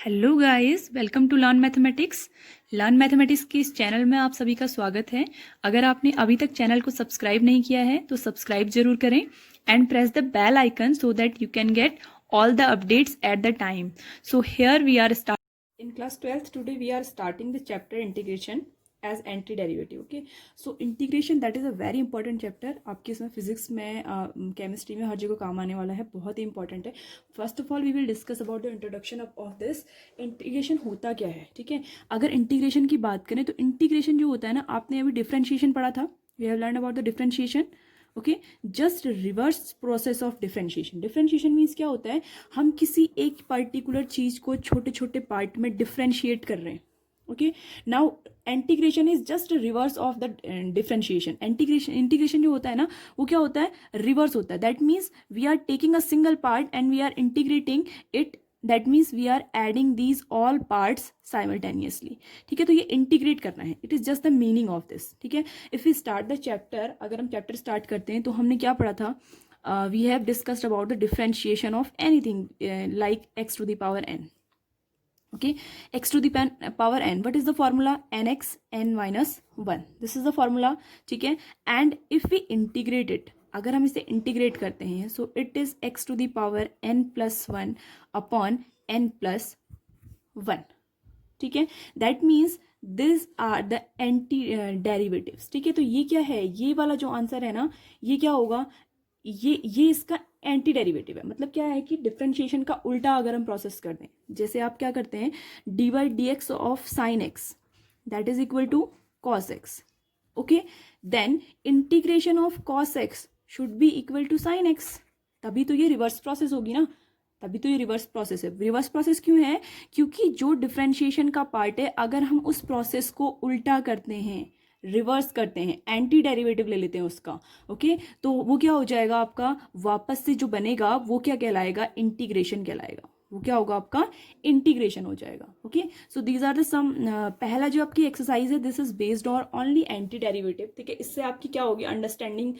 Hello guys, welcome to learn mathematics. Learn mathematics के इस channel में आप सभी का स्वागत है। अगर आपने अभी तक चैनल को सब्सक्राइब नहीं किया है तो सब्सक्राइब जरूर करें and press the bell icon so that you can get all the updates at the time. So here we are starting in class 12th. Today we are starting the chapter integration as antiderivative. Okay, so integration, that is a very important chapter. आपके इसमें physics में chemistry में हर जगह काम आने वाला है, बहुत ही इंपॉर्टेंट है। First of all we will discuss about the introduction of this. Integration होता क्या है, ठीक है। अगर इंटीग्रेशन की बात करें तो इंटीग्रेशन जो होता है ना, आपने अभी डिफरेंशिएशन पढ़ा था, we have learn about the differentiation. Okay, just reverse process of differentiation. Differentiation means क्या होता है, हम किसी एक पर्टिकुलर चीज को छोटे छोटे पार्ट में डिफरेंशिएट कर रहे हैं। Okay, now integration is just reverse of the differentiation. Integration जो होता है ना, वो क्या होता है, रिवर्स होता है। That means we are taking a single part and we are integrating it. That means we are adding these all parts simultaneously. ठीक है, तो ये इंटीग्रेट करना है, it is just the meaning of this. ठीक है, if we start the chapter, अगर हम चैप्टर स्टार्ट करते हैं तो हमने क्या पढ़ा था, we have discussed about the differentiation of anything like x to the power n. okay, x to the power n, what is the formula, nx n minus 1, this is the formula. ठीक है, and if we integrate it, अगर हम इसे integrate करते हैं, so it is x to the power n plus 1 upon n plus 1. ठीक है, that means this are the anti derivatives. ठीक है, तो ये क्या है, ये वाला जो आंसर है ना, ये क्या होगा, ये इसका एंटी डेरिवेटिव है। मतलब क्या है कि डिफरेंशिएशन का उल्टा अगर हम प्रोसेस कर दें, जैसे आप क्या करते हैं, d by d x of sine x that is equal to cos x. Okay, then integration of cos x should be equal to sine x, तभी तो ये रिवर्स प्रोसेस होगी ना, तभी तो ये रिवर्स प्रोसेस है। रिवर्स प्रोसेस क्यों है, क्योंकि जो डिफरेंशिएशन का पार्ट है, अगर हम उस प्रोसेस को उल्टा करते हैं, रिवर्स करते हैं, एंटी डेरिवेटिव ले लेते हैं उसका, ओके, तो वो क्या हो जाएगा, आपका वापस से जो बनेगा वो क्या कहलाएगा, इंटीग्रेशन कहलाएगा। वो क्या होगा, आपका इंटीग्रेशन हो जाएगा। Okay, so these are the sum. पहला जो आपकी एक्सरसाइज है, this is based on only anti derivative. ठीक है, इससे आपकी क्या होगी, अंडरस्टैंडिंग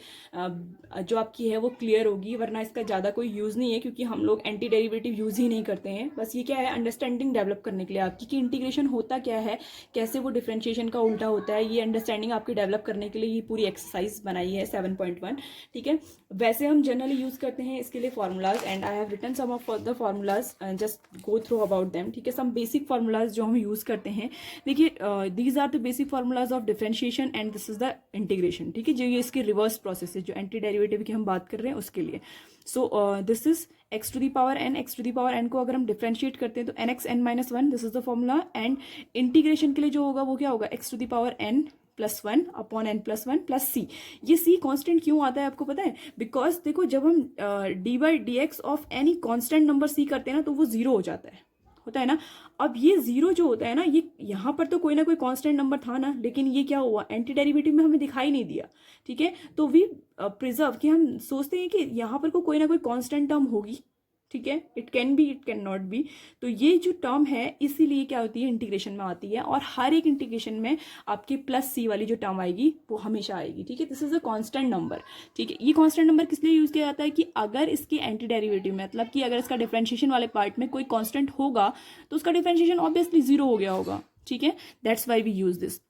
जो आपकी है वो क्लियर होगी, वरना इसका ज़्यादा कोई यूज़ नहीं है, क्योंकि हम लोग एंटी डेरिवेटिव यूज़ ही नहीं करते हैं। बस ये क्या है, अंडरस्टैंडिंग डेवलप करने के लिए आपकी, कि इंटीग्रेशन होता क्या है, कैसे वो डिफरेंशिएशन का उल्टा होता है, ये अंडरस्टैंडिंग आपकी डेवलप करने के लिए ये पूरी एक्सरसाइज बनाई है 7.1। ठीक है, वैसे हम जनरली यूज़ करते हैं इसके लिए formulas, and I have written some of the formulas, just go through about them. ठीक है, सम बेसिक फार्मूलाज जो हम यूज़ करते हैं, देखिए these are the basic formulas of differentiation and this is the integration. ठीक है, जो ये इसकी रिवर्स प्रोसेस है, जो एंटी डेरिवेटिव की हम बात कर रहे हैं उसके लिए। So this is X to the power N. X to the power N को अगर हम डिफरेंशिएट करते हैं तो N X N minus 1, this is the formula. And integration के लिए जो होगा वो क्या होगा, X to the power N plus 1 upon N plus 1 plus C. ये सी कांस्टेंट क्यों आता है आपको पता है, बिकॉज देखो जब हम d by d x of any constant number c करते हैं ना, तो वो जीरो हो जाता है, होता है ना। अब ये जीरो जो होता है ना, ये यहाँ पर तो कोई ना कोई कांस्टेंट नंबर था ना, लेकिन ये क्या हुआ, एंटी डेरिवेटिव में हमें दिखाई नहीं दिया। ठीक है, तो वी प्रिजर्व, कि हम सोचते हैं कि यहाँ पर कोई ना कोई कांस्टेंट टर्म होगी। ठीक है, it can B, it can not be. तो ये जो टर्म है इसीलिए क्या होती है, इंटीग्रेशन में आती है, और हर एक इंटीग्रेशन में आपकी प्लस सी वाली जो टर्म आएगी वो हमेशा आएगी। ठीक है, this is a constant number. ठीक है, ये कांस्टेंट नंबर किस लिए यूज किया जाता है, कि अगर इसके एंटी डेरिवेटिव में, मतलब कि अगर इसका डिफरेंशिएशन वाले पार्ट में कोई कांस्टेंट होगा तो उसका डिफरेंशिएशन ऑब्वियसली जीरो हो गया होगा। ठीक है, that's why we use this.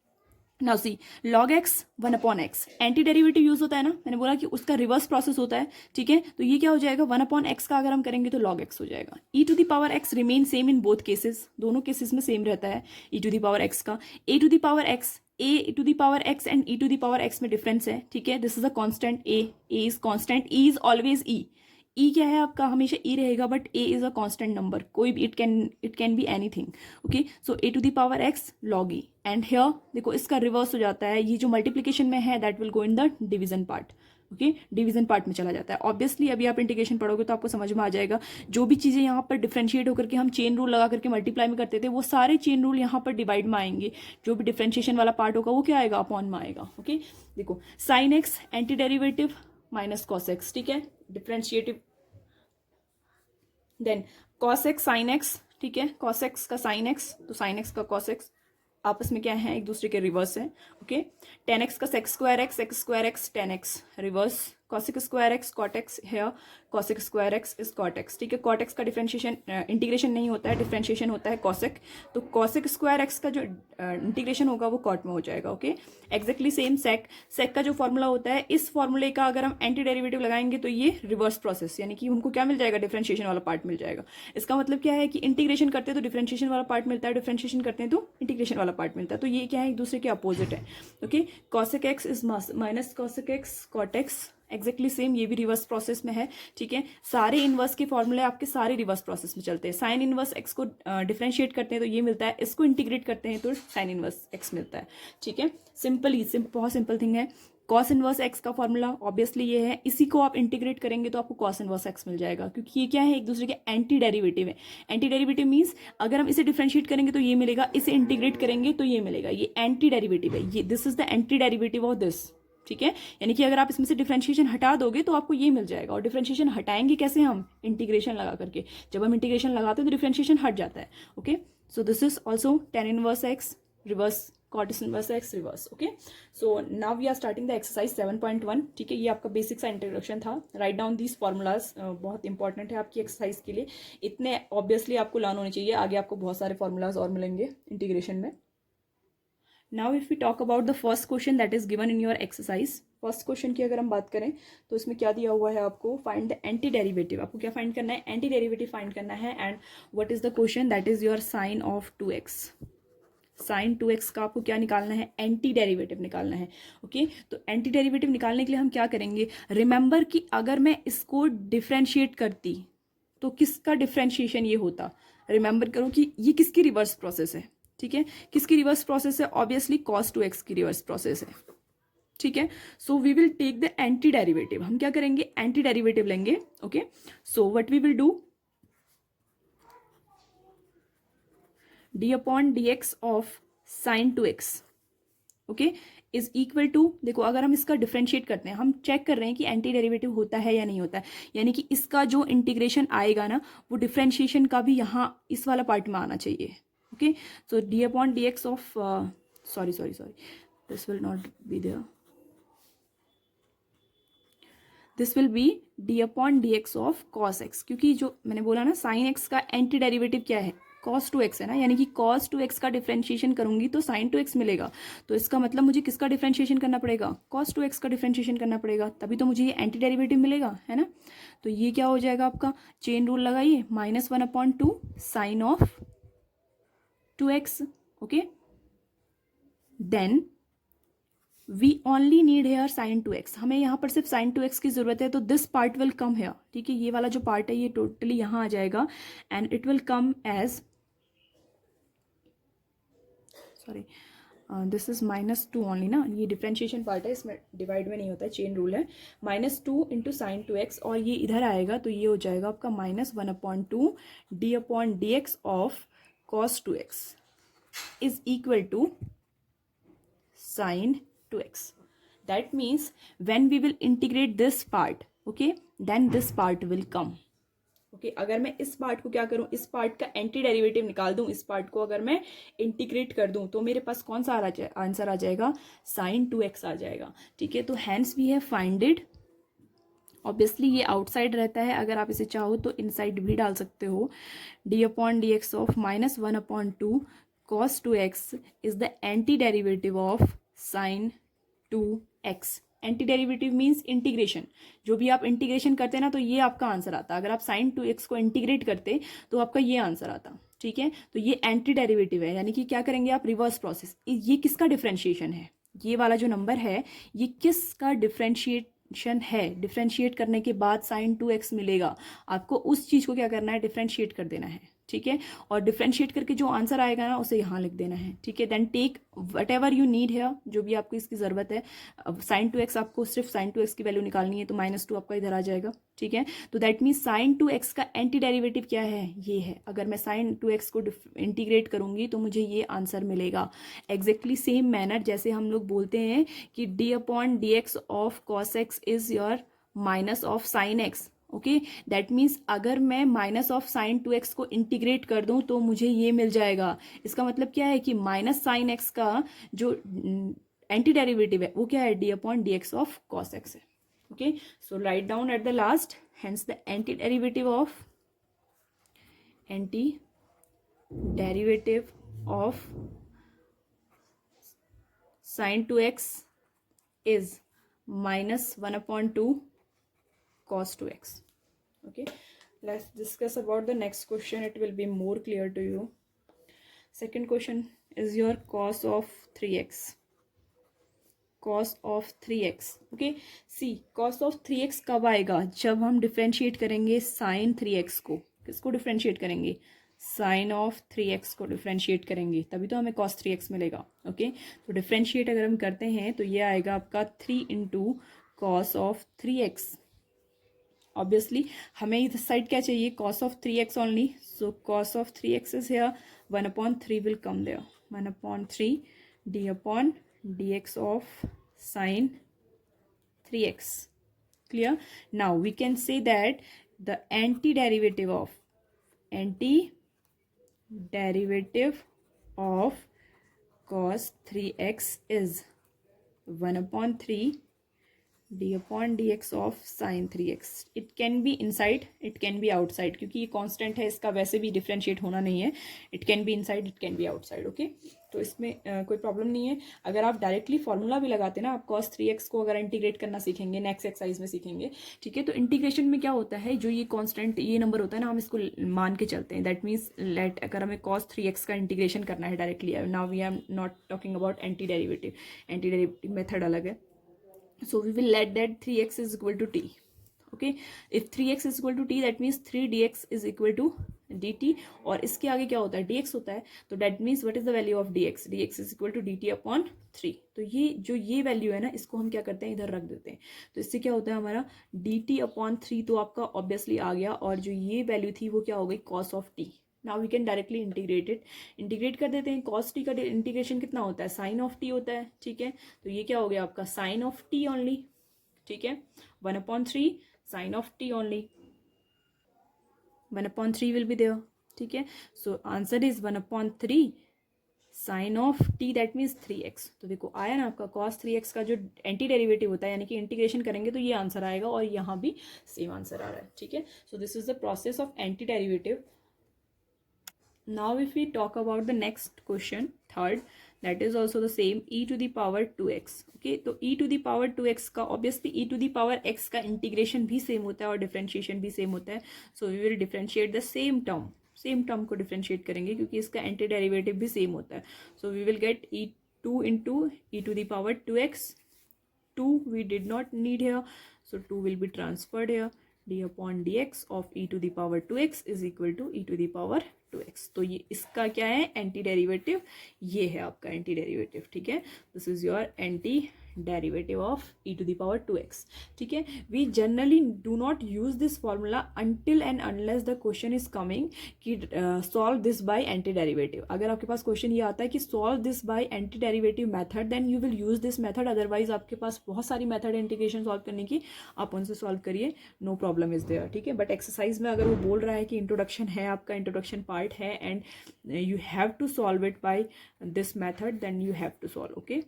Now see, log x 1 upon x, anti derivative use होता है ना, मैंने बोला कि उसका रिवर्स प्रोसेस होता है। ठीक है, तो ये क्या हो जाएगा, 1 अपॉन एक्स का अगर हम करेंगे तो log x हो जाएगा। e to the power x remain same in both cases, दोनों केसेस में सेम रहता है e to the power x का। a to the power x, a to the power x and e to the power x में difference है। ठीक है, this is a constant, a is constant, e is always e। E क्या है आपका, हमेशा e रहेगा, but a is a constant number, कोई भी, it can be anything. Okay, so a to the power x log e, and here देखो इसका reverse हो जाता है, ये जो मल्टीप्लीकेशन में है that will go in the division part. Okay, division part में चला जाता है। ऑब्वियसली अभी आप इंटीग्रेशन पढ़ोगे तो आपको समझ में आ जाएगा, जो भी चीजें यहाँ पर डिफरेंशिएट होकर के हम चेन रूल लगा करके मल्टीप्लाई में करते थे, वो सारे चेन रूल यहाँ पर डिवाइड में आएंगे। जो भी डिफरेंशिएशन वाला पार्ट होगा वो क्या आएगा, अपॉन में आएगा। ओके, देखो sine x anti derivative minus cos x. ठीक है, डिफरेंशिएटिव, then cos x sin x। ठीक है, cos x का sin x तो sin x का cos x, आपस में क्या है, एक दूसरे के रिवर्स है। ओके, tan x का sec square x, x square x tan x reverse. cosec square x cot x है, cosec square x is cot x, ठीक है। कॉट एक्स का डिफरेंशिएशन इंटीग्रेशन नहीं होता है, डिफरेंशिएशन होता है cosec, तो cosec स्क्वायर एक्स का जो इंटीग्रेशन होगा वो कॉट में हो जाएगा, ओके। एग्जैक्टली सेम सेक का जो फॉर्मूला होता है, इस फॉर्मूले का अगर हम एंटी डेरिवेटिव लगाएंगे तो ये रिवर्स प्रोसेस, यानी कि हमको क्या मिल जाएगा, डिफरेंशिएशन वाला पार्ट मिल जाएगा। इसका मतलब क्या है कि इंटीग्रेशन करते हैं तो डिफरेंशिएशन वाला पार्ट मिलता है, डिफरेंशिएशन करते हैं तो इंटीग्रेशन वाला पार्ट मिलता है, तो ये क्या है, एक दूसरे के अपोजिट है, okay. cosec x is minus cosec x cot x, exactly same, ये भी रिवर्स प्रोसेस में है, ठीक है। सारे इनवर्स के फॉर्मूले आपके सारे रिवर्स प्रोसेस में चलते हैं। साइन इनवर्स एक्स को डिफरेंशिएट करते हैं तो ये मिलता है, इसको इंटीग्रेट करते हैं तो साइन इनवर्स एक्स मिलता है, ठीक है। बहुत सिंपल थिंग है। कॉस इनवर्स एक्स का फॉर्मूला ऑब्वियसली ये है, इसी को आप इंटीग्रेट करेंगे तो आपको कॉस इनवर्स एक्स मिल जाएगा, क्योंकि ये क्या है, एक दूसरे के एंटी डेरिवेटिव है। एंटी डेरिवेटिव मीन्स अगर हम इसे डिफरेंशिएट करेंगे तो ये मिलेगा, इसे इंटीग्रेट करेंगे तो ये मिलेगा, ये एंटी डेरिवेटिव है, ये this is the anti derivative of this, ठीक है। यानी कि अगर आप इसमें से डिफरेंशिएशन हटा दोगे तो आपको ये मिल जाएगा, और डिफरेंशिएशन हटाएंगे कैसे, हम इंटीग्रेशन लगा करके, जब हम इंटीग्रेशन लगाते हैं तो डिफरेंशिएशन हट जाता है, okay. So this is also tan inverse x reverse cot inverse x reverse, okay. So now we are starting the exercise 7.1, ठीक है। ये आपका बेसिक सा इंट्रोडक्शन था। राइट डाउन दीज फॉर्मूलाज, बहुत इंपॉर्टेंट है आपकी एक्सरसाइज के लिए, इतने ऑब्वियसली आपको लर्न होने चाहिए, आगे आपको बहुत सारे फॉर्मूलाज और मिलेंगे इंटीग्रेशन में। Now if we talk about the first question that is given in your exercise, first question की अगर हम बात करें तो इसमें क्या दिया हुआ है आपको, फाइंड द एंटी डेरिवेटिव। आपको क्या फाइंड करना है, एंटी डेरिवेटिव फाइंड करना है। And what is the question, that is your sine of 2x। Sine 2x का आपको क्या निकालना है, एंटी डेरिवेटिव निकालना है, ओके। तो एंटी डेरिवेटिव निकालने के लिए हम क्या करेंगे, रिमेंबर कि अगर मैं इसको डिफ्रेंशिएट करती तो किसका डिफ्रेंशिएशन ये होता। रिमेंबर करो कि ये किसकी रिवर्स प्रोसेस है, ठीक है। किसकी रिवर्स प्रोसेस है, ऑब्वियसली cos 2x की रिवर्स प्रोसेस है, ठीक है। So we will take the anti derivative, हम क्या करेंगे, एंटी डेरिवेटिव लेंगे, okay. So what we will do, d upon dx of sine 2x, okay, is equal to, देखो अगर हम इसका डिफरेंशिएट करते हैं, हम चेक कर रहे हैं कि एंटी डेरिवेटिव होता है या नहीं होता है, यानी कि इसका जो इंटीग्रेशन आएगा ना, वो डिफरेंशिएशन का भी यहाँ इस वाला पार्ट में आना चाहिए, okay. So d upon dx of sorry this will not be there, this will be d upon dx of cos x, क्योंकि जो मैंने बोला ना sin x का एंटी डेरिवेटिव क्या है, cos 2x है ना, यानी कि cos 2x का डिफरेंशिएशन करूंगी तो sin 2x मिलेगा, तो इसका मतलब मुझे किसका डिफरेंशिएशन करना पड़ेगा, cos 2x का डिफरेंशिएशन करना पड़ेगा, तभी तो मुझे ये एंटी डेरिवेटिव मिलेगा, है ना। तो ये क्या हो जाएगा आपका, चेन रूल लगाइए, -1/2 sine of 2x, okay. Then we only need here sin 2x, हमें यहाँ पर सिर्फ sin 2x की जरूरत है, तो this part will come here, ठीक है। ये वाला जो पार्ट है ये टोटली यहाँ आ जाएगा and it will come as, sorry this is -2 only ना, ये डिफरेंशिएशन पार्ट है, इसमें डिवाइड में नहीं होता है, चेन रूल है। -2 इंटू साइन 2x, और ये इधर आएगा तो ये हो जाएगा आपका -1/2 d upon dx of cos 2x is equal to sin 2x. That means when we will integrate this part, okay, then this part will come. Okay अगर मैं इस पार्ट को क्या करूं, इस पार्ट का एंटी डेरिवेटिव निकाल दूं, इस पार्ट को अगर मैं इंटीग्रेट कर दूं तो मेरे पास कौन सा आंसर आ जाएगा, साइन 2x आ जाएगा, ठीक है। तो hence we have finded, obviously ये आउटसाइड रहता है, अगर आप इसे चाहो तो इनसाइड भी डाल सकते हो, d upon dx of -1/2 cos 2x is the anti derivative of sine 2x। Anti derivative means integration, जो भी आप इंटीग्रेशन करते हैं ना तो ये आपका आंसर आता। अगर आप साइन 2x को इंटीग्रेट करते तो आपका ये आंसर आता, ठीक है। तो ये एंटी डेरिवेटिव है, यानी कि क्या करेंगे आप, रिवर्स प्रोसेस। ये किसका डिफरेंशिएशन है, ये वाला जो नंबर है ये किसका डिफरेंशिएशन है, डिफरेंशिएट करने के बाद साइन 2x मिलेगा, आपको उस चीज़ को क्या करना है, डिफरेंशिएट कर देना है, ठीक है। और डिफरेंशिएट करके जो आंसर आएगा ना उसे यहाँ लिख देना है, ठीक है। Then take whatever you need है, जो भी आपको इसकी ज़रूरत है। साइन 2x आपको सिर्फ साइन 2x की वैल्यू निकालनी है, तो -2 आपका इधर आ जाएगा, ठीक है। तो दैट मीन्स साइन 2x का एंटी डेरिवेटिव क्या है, ये है। अगर मैं साइन 2x को इंटीग्रेट करूंगी तो मुझे ये आंसर मिलेगा। एग्जैक्टली सेम मैनर जैसे हम लोग बोलते हैं कि d upon dx of cos x is your minus of sine x, okay. That means अगर मैं माइनस ऑफ साइन 2x को इंटीग्रेट कर दूं तो मुझे ये मिल जाएगा। इसका मतलब क्या है कि माइनस साइन x का जो एंटी डेरिवेटिव है वो क्या है, d upon dx of cos x है, Okay, so write down at the last, hence the antiderivative of sin 2x is minus 1 upon 2 cos 2x. Okay, let's discuss about the next question. It will be more clear to you. Second question is your cos of 3x. cos of 3x. Okay, see cos of 3x कब आएगा? जब हम differentiate करेंगे sin 3x को. किसको differentiate करेंगे? sin of 3x को differentiate करेंगे, तभी तो हमें cos 3x मिलेगा. ओके, तो डिफ्रेंशिएट अगर हम करते हैं तो ये आएगा आपका 3 into cos of 3x. Obviously हमें इस साइड क्या चाहिए? cos of 3x only. So cos of 3x is here, 1 upon 3 will come there. 1 upon 3 d upon dx of sin 3x. Clear? Now we can say that the antiderivative of cos 3x is 1 upon 3 d upon dx of sin 3x. It can be inside, it can B outside, क्योंकि ये constant है, इसका वैसे भी differentiate होना नहीं है. It can be inside, it can B outside. Okay, तो इसमें कोई प्रॉब्लम नहीं है. अगर आप डायरेक्टली फॉर्मूला भी लगाते ना, आप cos 3x को अगर इंटीग्रेट करना सीखेंगे, नेक्स्ट एक्सरसाइज में सीखेंगे. ठीक है, तो इंटीग्रेशन में क्या होता है, जो ये कांस्टेंट ये नंबर होता है ना, हम इसको मान के चलते हैं. दैट मीन्स लेट, अगर हमें cos 3x का इंटीग्रेशन करना है directly, now we are not talking about anti derivative method अलग है. So we will let that 3x is equal to t. Okay, if 3x is equal to t, that means 3 dx is equal to dt. और इसके आगे क्या होता है? dx होता है. तो that means what is the value of dx? dx is equal to dt upon 3. तो ये जो ये वैल्यू है ना, इसको हम क्या करते हैं, इधर रख देते हैं. तो इससे क्या होता है हमारा dt upon 3 तो आपका ऑब्वियसली आ गया, और जो ये वैल्यू थी वो क्या हो गई? cos of t. Now we can directly integrate कर देते हैं. cos t का इंटीग्रेशन कितना होता है? sin of t होता है. ठीक है, तो ये क्या हो गया आपका? sin of t only. ठीक है, 1 upon 3 sin of t only. 1 upon 3 will be there. ठीक है, so answer is 1 upon 3 sin of t, that means 3x. तो देखो आया ना आपका cos 3x का जो एंटी डेरिवेटिव होता है, यानी कि इंटीग्रेशन करेंगे तो ये आंसर आएगा, और यहाँ भी सेम आंसर आ रहा है. ठीक है, सो this is the process of anti derivative. Now if we talk about the next question, third, that is also the same, e to the power 2x. okay, तो e to the power 2x का obviously e to the power x का इंटीग्रेशन भी same होता है और differentiation भी same होता है. So we will differentiate the same term को डिफरेंशिएट करेंगे, क्योंकि इसका एंटी डेरिवेटिव भी सेम होता है. So we will get e2 into e to the power 2x. 2 we did not need here, so 2 will be transferred here. d upon dx of e to the power 2x is equal to e to the power 2x. तो ये इसका क्या है? Anti derivative. ये है आपका anti derivative. ठीक है, this is your anti derivative of e to the power 2x. ठीक है, we generally do not use this formula until and unless the question is coming कि solve this by anti derivative. अगर आपके पास question ये आता है कि solve this by anti derivative method, then you will use this method. Otherwise आपके पास बहुत सारी मेथड इंटीग्रेशन सॉल्व करने की, आप उनसे सॉल्व करिए, नो प्रॉब्लम इज देयर. ठीक है, बट एक्सरसाइज में अगर वो बोल रहा है कि इंट्रोडक्शन है, आपका इंट्रोडक्शन पार्ट है, and you have to solve it by this method, then you have to solve. Okay,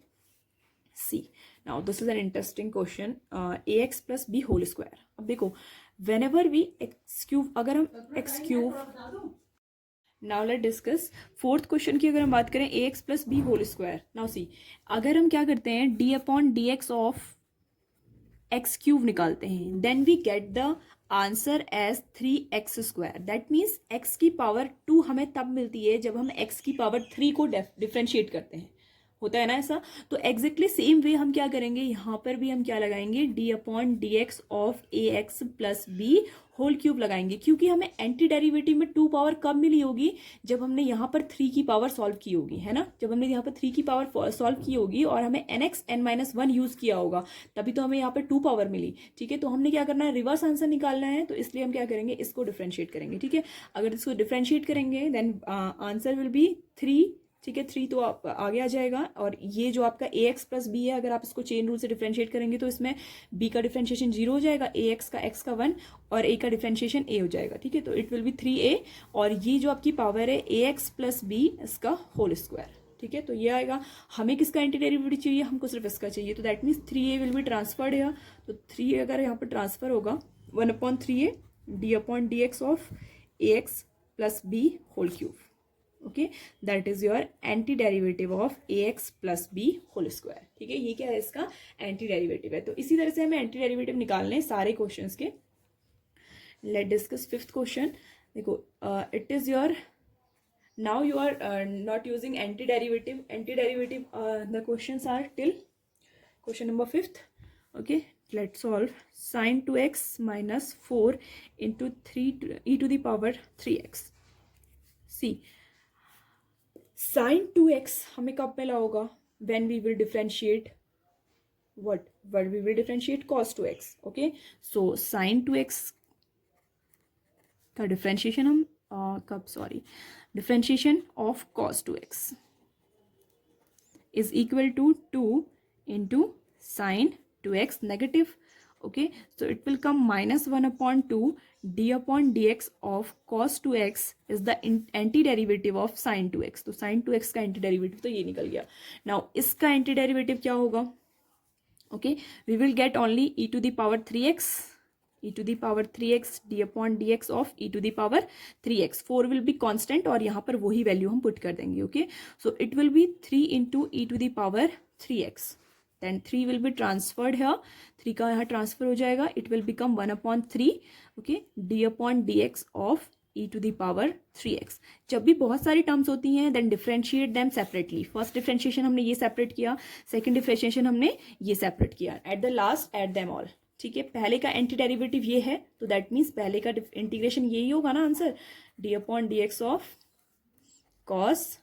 C. Now this is an interesting question. ax plus b whole square. अब देखो, whenever we x cube, अगर हम x cube, now let's discuss fourth question की. अगर हम बात करें ax plus b whole square. Now see, अगर हम क्या करते हैं, d upon dx of x cube निकालते हैं, then we get the answer as 3x square. That means x की पावर 2 हमें तब मिलती है जब हम x की पावर 3 को डिफ्रेंशिएट करते हैं. होता है ना ऐसा. तो एग्जैक्टली सेम वे हम क्या करेंगे, यहाँ पर भी हम क्या लगाएंगे, d upon d x of a x plus b whole cube लगाएंगे, क्योंकि हमें एंटी डेरिवेटिव में 2 पावर कब मिली होगी, जब हमने यहाँ पर 3 की पावर सॉल्व की होगी, है ना. जब हमने यहाँ पर 3 की पावर सॉल्व की होगी और हमें nx n-1 यूज किया होगा, तभी तो हमें यहाँ पर 2 पावर मिली. ठीक है, तो हमने क्या करना है, रिवर्स आंसर निकालना है. तो इसलिए हम क्या करेंगे, इसको डिफ्रेंशिएट करेंगे. ठीक है, अगर इसको डिफ्रेंशिएट करेंगे देन आंसर विल बी 3. ठीक है, 3 तो आप आगे आ जाएगा. और ये जो आपका ए एक्स प्लस बी है, अगर आप इसको चेन रूल से डिफरेंशिएट करेंगे तो इसमें b का डिफरेंशिएशन 0 हो जाएगा, ए एक्स का x का 1 और a का डिफरेंशिएशन a हो जाएगा. ठीक है, तो इट विल बी 3a, और ये जो आपकी पावर है ए एक्स प्लस बी, इसका होल स्क्वायर. ठीक है, तो ये आएगा। हमें किसका एंटी डेरिवेटिव चाहिए, हमको सिर्फ इसका चाहिए, तो that means 3a will be transferred है, तो 3a अगर यहाँ पर ट्रांसफर होगा 1/3a d/dx of ax plus b whole cube, okay, that is your anti derivative of ax plus b whole square. ठीक है, ये क्या है, इसका एंटी डेरिवेटिव है। तो इसी तरह से हमें एंटी डेरिवेटिव निकालने हैं सारे क्वेश्चंस के। Let discuss fifth question. देखो, it is your, now you are not using anti-derivative, the questions are till question number 5th, okay, let's solve sin 2x minus 4 into 3 e to the power 3x। see, sin 2x हमें कब मिला होगा, when we will differentiate what we will differentiate cos 2x, okay, so sin 2x का differentiation हम कब, sorry, differentiation of cos 2x is equal to 2 into sin 2x negative, okay, so it will come minus 1/2 d/dx of cos 2x is the anti-derivative of sin 2x। तो sin 2x का anti-derivative तो ये निकल गया। now इसका anti-derivative क्या होगा, okay, we will get only e to the power 3x d/dx of e to the power 3x। 4 will be constant और यहाँ पर वही वैल्यू हम पुट कर देंगे, okay, so it will B 3 into e to the power 3x, then 3 will be transferred here, 3 का यहाँ transfer हो जाएगा, it will become 1/3, okay, d/dx of e to the power 3x। जब भी बहुत सारी टर्म्स होती हैं then differentiate them separately. First differentiation हमने ये सेपरेट किया, सेकंड डिफरेंशिएशन हमने ये सेपरेट किया, at the last at them all. ठीक है, पहले का एंटी डेरिवेटिव ये है, तो दैट मीन्स पहले का इंटीग्रेशन यही होगा ना answer, d/dx of cos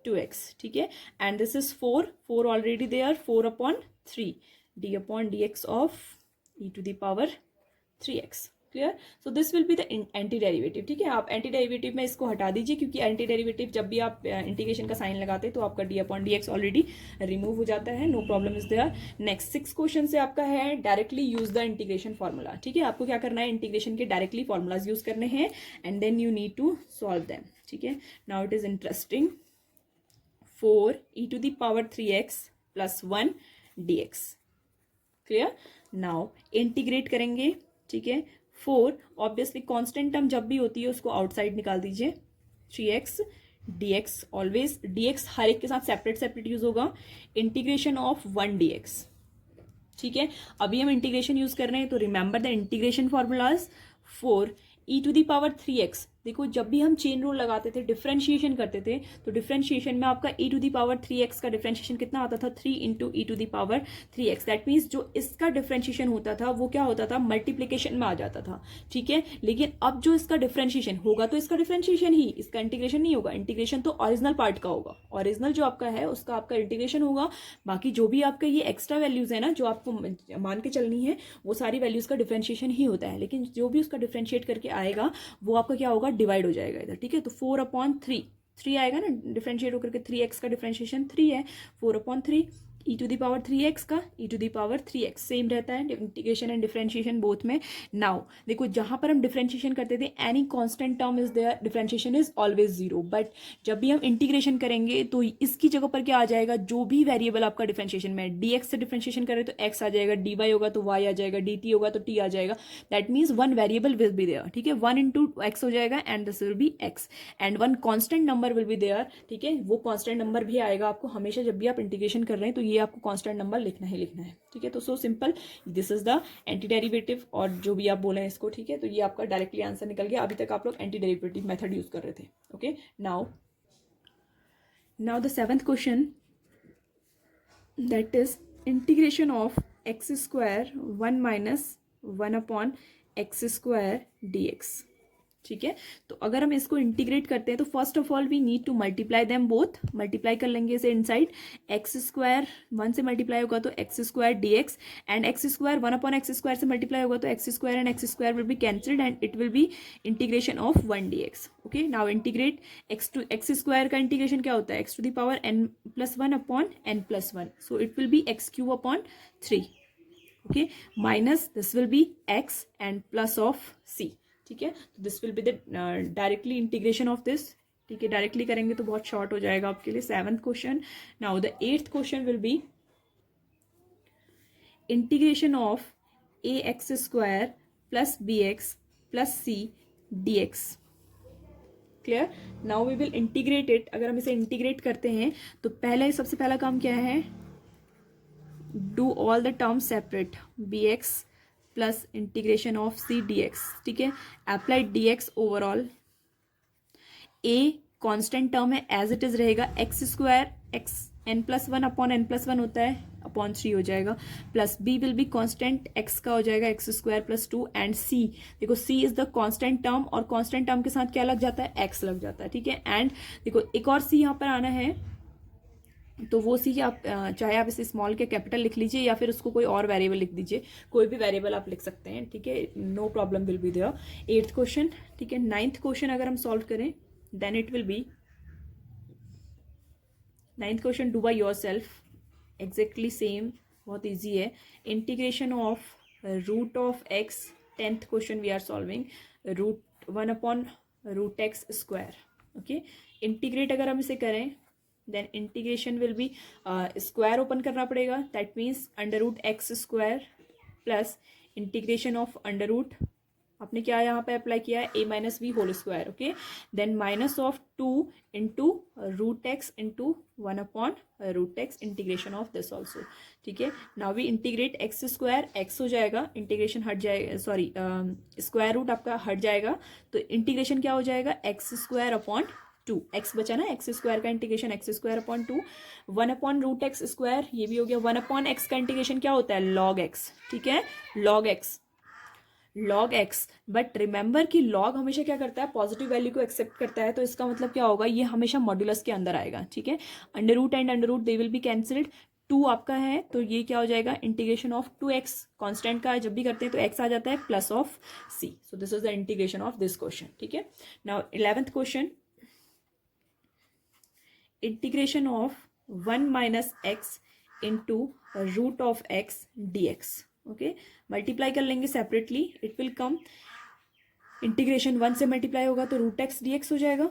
2x। ठीक है, and this is 4 already there, 4/3 d/dx of e to the power 3x। Clear, so this will be the anti derivative. ठीक है, आप एंटी डेरिवेटिव में इसको हटा दीजिए, क्योंकि एंटी डेरिवेटिव जब भी आप इंटीग्रेशन का साइन लगाते हैं तो आपका d/dx ऑलरेडी रिमूव हो जाता है, no problem is there. Next 6 question से आपका है directly use the integration formula. ठीक है, आपको क्या करना है, इंटीग्रेशन के डायरेक्टली फॉर्मूलाज यूज करने हैं and then you need to solve them. ठीक है, now it is interesting, 4 e to the power 3x plus 1 dx। Clear, now integrate करेंगे। ठीक है, 4 ऑब्वियसली कांस्टेंट टर्म जब भी होती है उसको आउटसाइड निकाल दीजिए, 3x dx, ऑलवेज dx हर एक के साथ सेपरेट यूज होगा, इंटीग्रेशन ऑफ 1 dx। ठीक है, अभी हम इंटीग्रेशन यूज कर रहे हैं, तो remember the integration formulas. 4 e to the power 3x, देखो जब भी हम चेन रूल लगाते थे, डिफरेंशिएशन करते थे, तो डिफरेंशिएशन में आपका e to the power 3x का डिफरेंशिएशन कितना आता था, 3 into e to the power 3x। That means जो इसका डिफरेंशिएशन होता था वो क्या होता था, मल्टीप्लीकेशन में आ जाता था। ठीक है, लेकिन अब जो इसका डिफरेंशिएशन होगा तो इसका डिफरेंशिएशन ही, इसका इंटीग्रेशन नहीं होगा। इंटीग्रेशन तो ओरिजिनल पार्ट का होगा, ओरिजिनल जो आपका है उसका आपका इंटीग्रेशन होगा, बाकी जो भी आपका ये एक्स्ट्रा वैल्यूज है ना जो आपको मान के चलनी है, वो सारी वैल्यूज का डिफरेंशिएशन ही होता है, लेकिन जो भी उसका डिफरेंशिएट करके आएगा वो आपका क्या होगा, डिवाइड हो जाएगा इधर। ठीक है, तो 4/3 आएगा ना, डिफरेंशिएट होकर के 3x का डिफरेंशिएशन 3 है, 4/3 e to the power 3x का e to the power 3x same रहता है इंटीग्रेशन एंड डिफरेंशिएशन बोथ में। नाउ देखो जहां पर हम डिफरेंशिएशन करते थे, any constant term is there, differentiation is always 0, but जब भी हम इंटीग्रेशन करेंगे तो इसकी जगह पर क्या आ जाएगा, जो भी वेरिएबल आपका डिफरेंशिएशन में dx से डिफरेंशिएशन करें तो x आ जाएगा, dy होगा तो y आ जाएगा, dt होगा तो t आ जाएगा। That means one variable will be there. ठीक है, 1 into x हो जाएगा and this will be x, and one constant number will be there. ठीक है, वो कांस्टेंट नंबर भी आएगा आपको हमेशा जब भी आप इंटीग्रेशन कर रहे हैं, तो ये आपको कांस्टेंट नंबर लिखना ही लिखना है। ठीक है, तो so simple, this is the anti derivative, और जो भी आप बोले इसको। ठीक है, तो ये आपका डायरेक्टली आंसर निकल गया। अभी तक आप लोग एंटी डेरिवेटिव मेथड यूज कर रहे थे। Okay, now the 7th question, that is integration of x square 1 minus 1/x² dx। ठीक है, तो अगर हम इसको इंटीग्रेट करते हैं तो first of all we need to multiply them both. Multiply कर लेंगे इसे इनसाइड, x² 1 से मल्टीप्लाई होगा तो x² dx, and x² 1/x² से मल्टीप्लाई होगा तो x² and x² will be cancelled and it will be integration of 1 dx। Okay, now integrate x² का इंटीग्रेशन क्या होता है, x to the power n+1/n+1, so it will B x³ 3। Okay, minus this will be x and plus of c। ठीक है, तो this will be the directly integration of this. ठीक है, directly करेंगे तो बहुत शॉर्ट हो जाएगा आपके लिए। 7th question. Now the 8th question will be integration of a x square plus b x plus c d x. Clear. Now we will integrate it. अगर हम इसे इंटीग्रेट करते हैं तो पहले सबसे पहला काम क्या है, do all the terms separate, b x plus integration of c d x. ठीक है, apply d x overall. A constant term है, एज इट इज रहेगा, x square x n plus one upon N plus one होता है, upon 3 हो जाएगा, plus b will be constant x का हो जाएगा x square plus 2, and c, देखो c is the constant term, और कॉन्स्टेंट टर्म के साथ क्या लग जाता है, एक्स लग जाता है। ठीक है, एंड देखो एक और सी यहाँ पर आना है, तो वो सी आप चाहे आप इसे स्मॉल के कैपिटल लिख लीजिए या फिर उसको कोई और वेरिएबल लिख दीजिए, कोई भी वेरिएबल आप लिख सकते हैं। ठीक है, no problem will be there. 8th question. ठीक है, 9th क्वेश्चन अगर हम सॉल्व करें then it will be 9th question, do by yourself, exactly same, बहुत ईजी है। Integration of root of x, 10th question we are solving, root 1 upon root x square. Okay, integrate अगर हम इसे करें then integration will be, square open करना पड़ेगा, that means under root x square plus integration of under root, आपने क्या यहाँ पे अप्लाई किया है, a minus b whole square. Okay, then minus of 2 into root x into 1 upon root x, integration of this also. ठीक है, now we integrate x square, x हो जाएगा, इंटीग्रेशन हट जाएगा, सॉरी स्क्वायर रूट आपका हट जाएगा, तो इंटीग्रेशन क्या हो जाएगा, एक्स स्क्वायर अपॉन 2, एक्स बचा ना, एक्स स्क्वायर का integration x square upon 2, 1 upon root x square, ये भी हो गया, 1 अपॉन एक्स का इंटीग्रेशन क्या होता है, लॉग एक्स। ठीक है, log x, log x, but remember कि लॉग हमेशा क्या करता है, पॉजिटिव वैल्यू को एक्सेप्ट करता है, तो इसका मतलब क्या होगा, ये हमेशा मॉड्यूलस के अंदर आएगा। ठीक है, under root and under root they will be cancelled, 2 आपका है तो ये क्या हो जाएगा, इंटीग्रेशन ऑफ 2x, कॉन्स्टेंट का जब भी करते हैं तो x आ जाता है, plus of c, so this is the integration of this question. ठीक है, now 11th question, integration of 1 minus x into root of x d x. Okay, multiply कर लेंगे separately, it will come, integration 1 से multiply होगा तो root x d x हो जाएगा,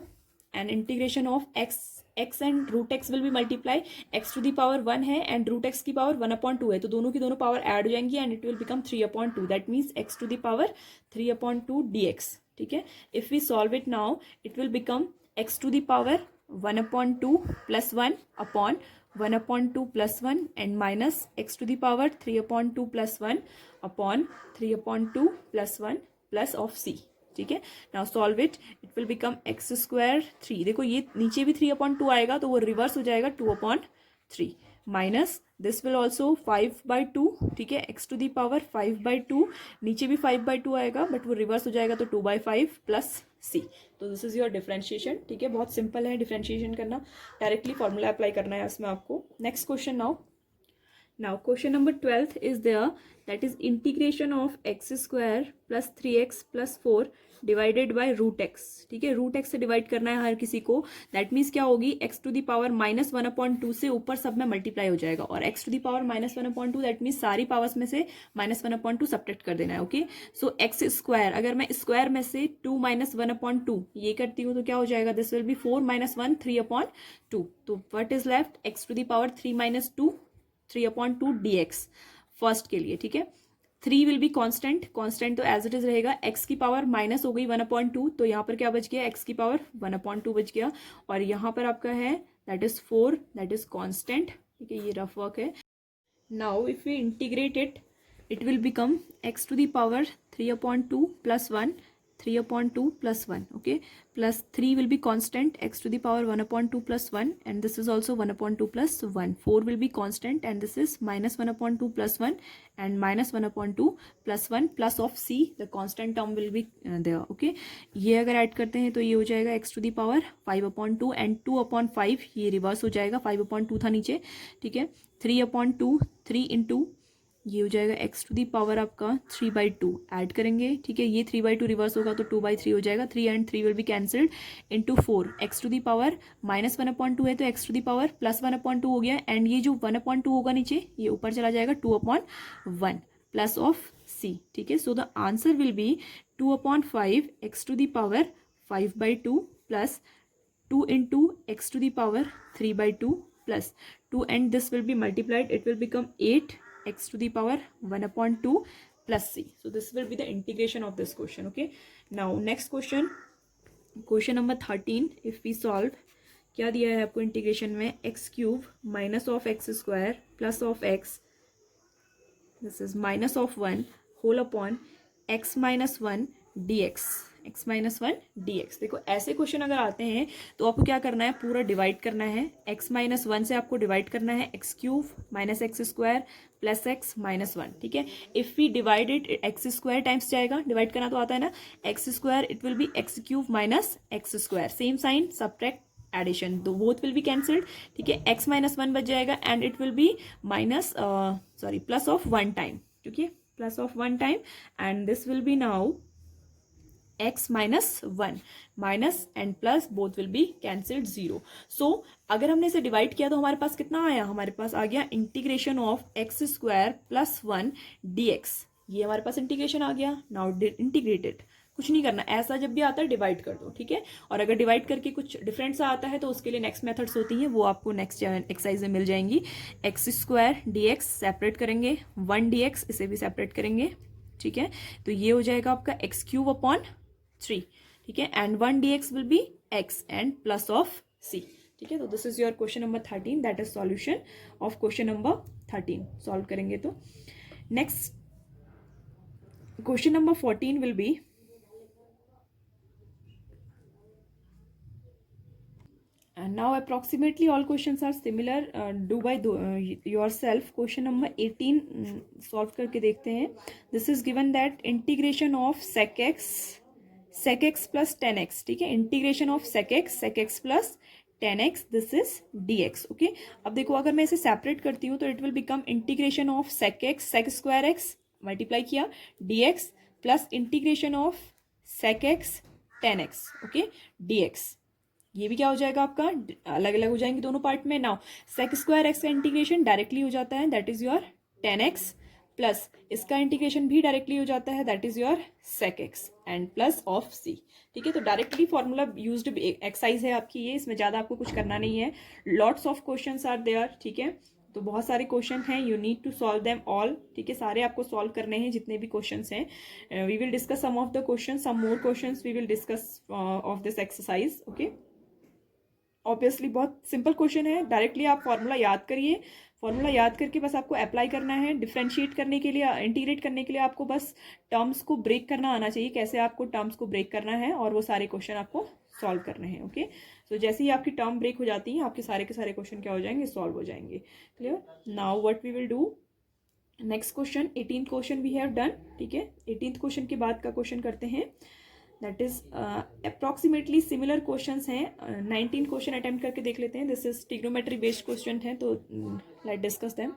and integration of x and root x will be multiply, x to the power 1 है and root x की power 1 upon 2 है, तो दोनों की दोनों पावर ऐड हो जाएंगी and it will become 3 upon 2, that means X to the power 3 upon 2 D x. ठीक है, if we solve it now it will become x to the power 1 upon 2 plus 1 upon 1 upon 2 plus 1 and minus X to the power 3 upon 2 plus 1 upon 3 upon 2 plus 1 plus of C. ठीक है, now solve it, it will become x square 3, देखो ये नीचे भी 3 upon 2 आएगा तो वो reverse हो जाएगा 2 upon 3, minus this will also 5/2। ठीक है, एक्स टू दी पावर 5/2, नीचे भी 5/2 आएगा बट वो रिवर्स हो जाएगा तो 2/5 प्लस सी, तो दिस इज योर डिफरेंशिएशन। ठीक है, बहुत सिंपल है डिफरेंशिएशन करना, डायरेक्टली फॉर्मूला अप्लाई करना है इसमें आपको। Next question, now question number 12th is there, that is integration of x square plus 3x plus 4 divided by root x. ठीक है, रूट एक्स से डिवाइड करना है हर किसी को, दैट मीन्स क्या होगी, x to the power minus 1 upon 2 से ऊपर सब में मल्टीप्लाई हो जाएगा, और x to the power minus 1 upon 2 that means सारी पावर्स में से माइनस 1 अपॉन 2 सब्ट्रैक्ट कर देना है। ओके, सो एक्स स्क्वायर, अगर मैं स्क्वायर में से 2 माइनस 1 अपॉन 2 ये करती हूँ तो क्या हो जाएगा, this will be 4 minus 1 3 upon 2, तो what is left, x to the power 3 minus 2 3 upon 2 D x first के लिए। ठीक है, 3 विल बी कॉन्स्टेंट, कॉन्स्टेंट तो एज इट इज रहेगा, एक्स की पावर माइनस हो गई 1 अपॉन 2, तो यहाँ पर क्या बच गया, एक्स की पावर 1 अपॉन 2 बच गया, और यहाँ पर आपका है that is 4, that is constant. ठीक है, ये रफ वर्क है। Now if we integrate it, it will become x to the power 3 upon 2 plus 1 3 upon 2 plus 1, okay, plus 3 will be constant, x to the power 1 upon 2 plus 1, and this is also 1 upon 2 plus 1, 4 will be constant, and this is minus 1 upon 2 plus 1 and minus 1 upon 2 plus 1 plus of c, the constant term will be there, okay। ये अगर add करते हैं तो ये हो जाएगा x to the power 5 upon 2 and 2 upon 5, ये reverse हो जाएगा, 5 upon 2 था नीचे। ठीक है, 3 upon 2 3 into ये हो जाएगा x टू दी पावर आपका 3/2 ऐड करेंगे। ठीक है, ये 3/2 रिवर्स होगा तो 2/3 हो जाएगा, 3 and 3 will be cancelled, into 4 x to the power minus 1 upon 2 है तो x to the power plus 1 upon 2 हो गया, एंड ये जो 1 अपॉन 2 होगा नीचे ये ऊपर चला जाएगा 2 अपॉन 1 प्लस ऑफ c। ठीक है, so the answer will be 2 upon 5 x to the power 5/2 plus 2 into x to the power 3/2 plus 2, and this will be multiplied, it will become 8 x to the power 1/2 plus c. So this will be the integration of this question. Okay, now next question, question number 13. If we solve, क्या दिया है आपको integration में, x cube minus of x square plus of x, this is minus of 1 whole upon x minus 1 d x, x minus 1 d x. देखो ऐसे question अगर आते हैं तो आपको क्या करना है, पूरा डिवाइड करना है. एक्स माइनस 1 से आपको डिवाइड करना है x cube minus x square plus x minus 1. ठीक है, if we divide it, x square times जाएगा, डिवाइड करना तो आता है ना, x square it will be x cube minus x square, same sign, subtract, addition, दो बोथ विल बी कैंसल्ड. ठीक है, एक्स माइनस 1 बच जाएगा and it will be minus sorry plus of 1 time. ठीक है, plus of 1 time and this will B now x minus 1, minus and plus both will be cancelled 0. सो अगर हमने इसे divide किया तो हमारे पास कितना आया, हमारे पास आ गया integration of x square plus 1 dx. ये हमारे पास इंटीग्रेशन आ गया. नाउ इंटीग्रेटेड, कुछ नहीं करना, ऐसा जब भी आता है डिवाइड कर दो. ठीक है, और अगर डिवाइड करके कुछ डिफरेंट सा आता है तो उसके लिए नेक्स्ट मेथड्स होती हैं, वो आपको नेक्स्ट एक्सरसाइज में मिल जाएंगी. एक्स स्क्वायर dx सेपरेट करेंगे, 1 dx इसे भी सेपरेट करेंगे. ठीक है, तो ये हो जाएगा आपका एक्स क्यूब अपॉन 3. ठीक है, and 1 dx will be x and plus of c. ठीक है, तो this is your question number 13, that is solution of question number 13. Solve करेंगे तो next question number 14 will be, and now approximately all questions are similar, do by yourself. question number 18 solve करके देखते हैं. this is given that integration of sec x plus tan x. ठीक है, integration of sec x plus tan x, this is dx. Okay, अब देखो अगर मैं इसे सेपरेट करती हूँ तो it will become integration of sec x, sec square x multiply किया dx plus integration of sec x tan x. Okay, dx, ये भी क्या हो जाएगा आपका, अलग अलग हो जाएंगे दोनों पार्ट में. नाउ sec स्क्वायर x का इंटीग्रेशन डायरेक्टली हो जाता है, that is your tan x, plus इसका इंटीग्रेशन भी डायरेक्टली हो जाता है, that is your sec x and plus of c. ठीक है, तो डायरेक्टली फॉर्मूला यूज्ड एक्सरसाइज है आपकी ये, इसमें ज्यादा आपको कुछ करना नहीं है. Lots of questions are there. ठीक है, तो बहुत सारे क्वेश्चन हैं, you need to solve them all. ठीक है, सारे आपको सॉल्व करने हैं जितने भी क्वेश्चंस हैं. We will discuss some of the question, some more questions we will discuss of this exercise. Okay, obviously बहुत सिंपल क्वेश्चन है, डायरेक्टली आप फॉर्मूला याद करिए, फॉर्मूला याद करके बस आपको अप्लाई करना है. डिफ्रेंशिएट करने के लिए, इंटीग्रेट करने के लिए आपको बस टर्म्स को ब्रेक करना आना चाहिए, कैसे आपको टर्म्स को ब्रेक करना है, और वो सारे क्वेश्चन आपको सॉल्व करने हैं. ओके, सो जैसे ही आपकी टर्म ब्रेक हो जाती है आपके सारे के सारे क्वेश्चन क्या हो जाएंगे, सॉल्व हो जाएंगे. Clear. Now what we will do, next question, 18th question we have done. ठीक है, 18th क्वेश्चन के बाद का क्वेश्चन करते हैं, that is approximately similar questions हैं. 19 क्वेश्चन अटेम्प्ट करके देख लेते हैं. This is trigonometry based question है, तो let discuss them.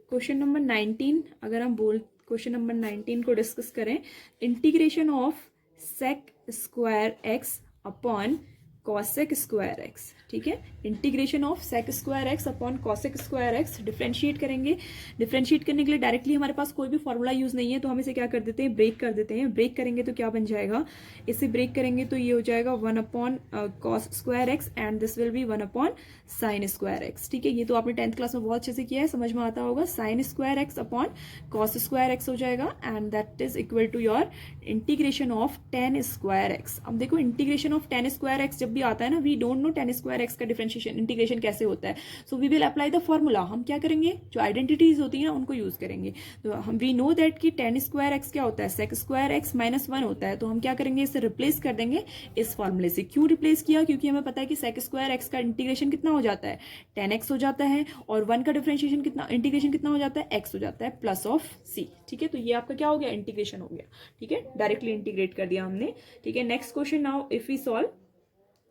Question number 19, अगर हम क्वेश्चन नंबर 19 को डिस्कस करें, integration of sec square x upon cosec square x. ठीक है, integration of sec square x upon cosec square x. Differentiate करेंगे, differentiate करने के लिए डायरेक्टली हमारे पास कोई भी फॉर्मूला यूज नहीं है, तो हम इसे क्या कर देते हैं, ब्रेक कर देते हैं. ब्रेक करेंगे तो क्या बन जाएगा, इसे ब्रेक करेंगे तो ये हो जाएगा 1 upon cos square x and this will B 1 upon sine square x. ठीक है, ये तो आपने 10th क्लास में बहुत अच्छे से किया है, समझ में आता होगा. Sine square x upon cos square x हो जाएगा and that is equal to your integration of tan square x. अब देखो integration of tan square x जब भी आता है ना, we don't know tan square x का डिफरेंशिएशन इंटीग्रेशन कैसे होता है, so we will apply the formula. हम क्या करेंगे, जो आइडेंटिटीज होती है ना उनको यूज करेंगे. तो हम वी नो दैट कि tan स्क्वायर एक्स क्या होता है, sec स्क्वायर एक्स माइनस 1 होता है, तो हम क्या करेंगे, इसे रिप्लेस कर देंगे इस फॉर्मूले से. क्यों रिप्लेस किया, क्योंकि हमें पता है कि sec स्क्वायर एक्स का इंटीग्रेशन कितना हो जाता है, tan x हो जाता है, और 1 का डिफरेंशिएशन कितना, इंटीग्रेशन कितना हो जाता है, x हो जाता है प्लस ऑफ c. ठीक है, तो ये आपका क्या हो गया, इंटीग्रेशन हो गया. ठीक है, डायरेक्टली इंटीग्रेट कर दिया हमने. ठीक है, next question. Now if we solve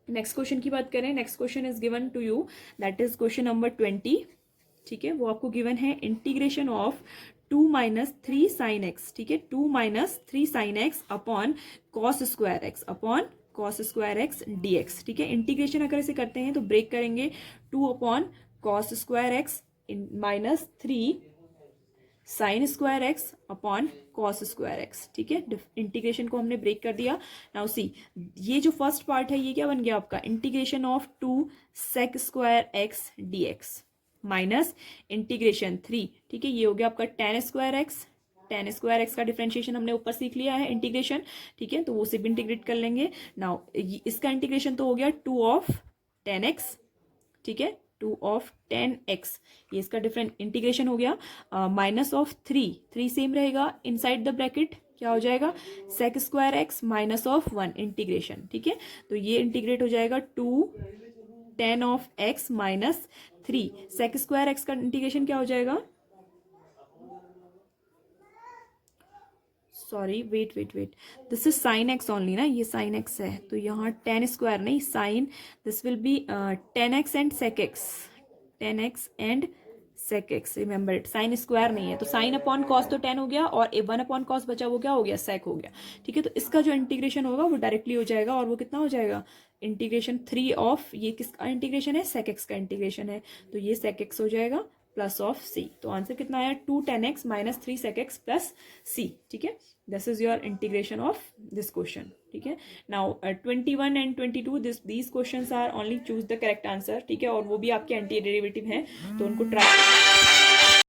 next question की बात करें, next question is given to you, that is question number 20. ठीक है, वो आपको गिवन है integration of 2 minus 3 sine x. ठीक है, 2 minus 3 sine x upon cos square x upon cos square x d x. ठीक है, इंटीग्रेशन अगर इसे करते हैं तो ब्रेक करेंगे, 2 upon cos square x minus 3 sign square x upon cos square x, ठीक है। इंटीग्रेशन को हमने ब्रेक कर दिया। नाउ सी, ये जो फर्स्ट पार्ट है ये क्या बन गया आपका, integration of 2 sec square x d x minus integration 3, ठीक है, ये हो गया आपका tan square x. Tan square x का डिफरेंशिएशन हमने ऊपर सीख लिया है, इंटीग्रेशन, ठीक है, तो वो सिर्फ इंटीग्रेट कर लेंगे। नाउ इसका इंटीग्रेशन तो हो गया 2 ऑफ टेन एक्स, ठीक है, 2 ऑफ 10x, ये इसका डिफरेंट इंटीग्रेशन हो गया। माइनस ऑफ 3 सेम रहेगा इनसाइड द ब्रैकेट, क्या हो जाएगा, sec square x minus of 1 integration, ठीक है, तो ये इंटीग्रेट हो जाएगा 2 10 of x minus 3। Sec square x का इंटीग्रेशन क्या हो जाएगा, sorry wait wait wait, this is sine x only ना, ये साइन एक्स है, तो यहाँ टेन स्क्वायर नहीं, sine, this will be 10x and sec x, 10x and sec x, remember it, sine square नहीं है, तो साइन अपॉन कॉस तो 10 हो गया और 1 अपॉन कॉस बचा वो क्या हो गया, सेक हो गया, ठीक है। तो इसका जो इंटीग्रेशन होगा वो डायरेक्टली हो जाएगा, और वो कितना हो जाएगा, इंटीग्रेशन 3 ऑफ, ये किसका इंटीग्रेशन है, सेक एक्स का इंटीग्रेशन है, तो ये सेक एक्स हो जाएगा प्लस ऑफ सी। तो आंसर कितना आया, 2 10x minus 3 sec X plus C, ठीक है। This is your integration of this question, ठीक है। Now 21 and 22 these questions are only choose the correct answer, ठीक है, और वो भी आपके एंटी डेरिवेटिव हैं, तो उनको ट्राई